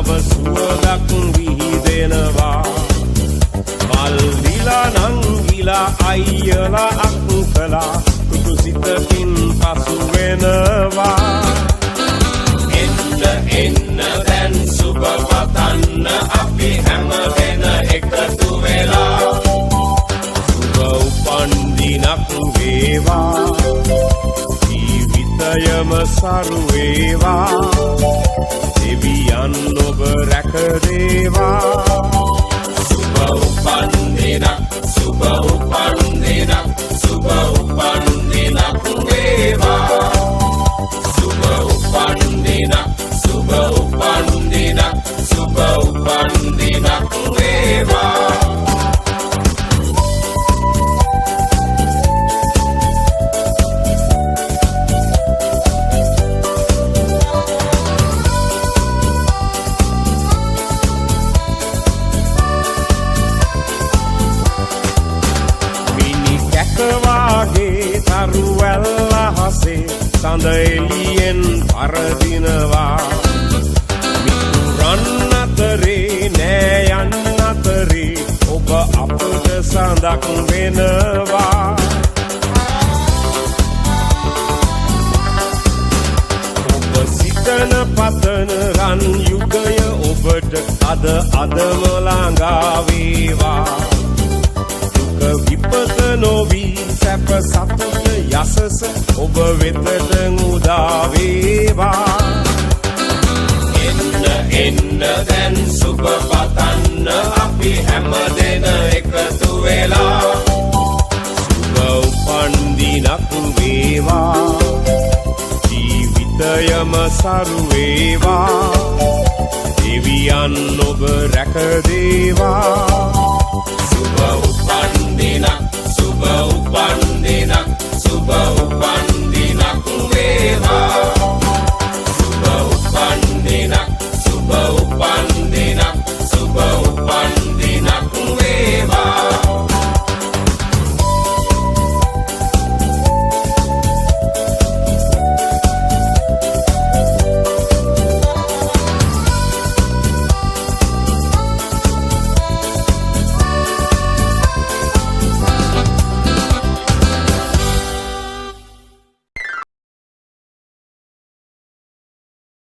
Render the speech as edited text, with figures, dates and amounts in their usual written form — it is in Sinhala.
නව සුවඳක් විහිදෙනවා මල් දිලා නංගිලා අයියලා අක්කලා කුතු සිතකින් පසු වෙනවා එන්න දැන් සුබ පතන්න අපි හැම වෙන එකතු වෙලා සුබ උපන් දිනක් වේවා ජීවිතයම සරු වේවා දෙවියන් ඔබ රැක දේවා සුබ උපන් දිනක් සුබ උපන් දිනක් සුබ උපන් දිනක් වේවා සුබ උපන් දිනක් සුබ උපන් දිනක් සුබ උපන් දිනක් වේවා කවාගේ තරුවැල්ල හසේ සඳ එළියෙන් පරදිනවා මිතුරන් අතරේ නෑ යන්න අතරේ ඔබ අපට සඳක් වෙනවා ඔබ සිතන පතන රන් යුගය ඔබට අදම ළඟා වේවා විපත නොවී සැප සතුට යසස ඔබ වෙතට උදා වේවා එන්න දැන් සුබ පතන්න අපි හැම දෙන එකතු වෙලා සුබ උපන් දිනක් වේවා ජීවිතයම සරු වේවා දෙවියන් ඔබ රැක දේවා සුබ උපන් දිනක් සුබ උපන් දිනක් සුබ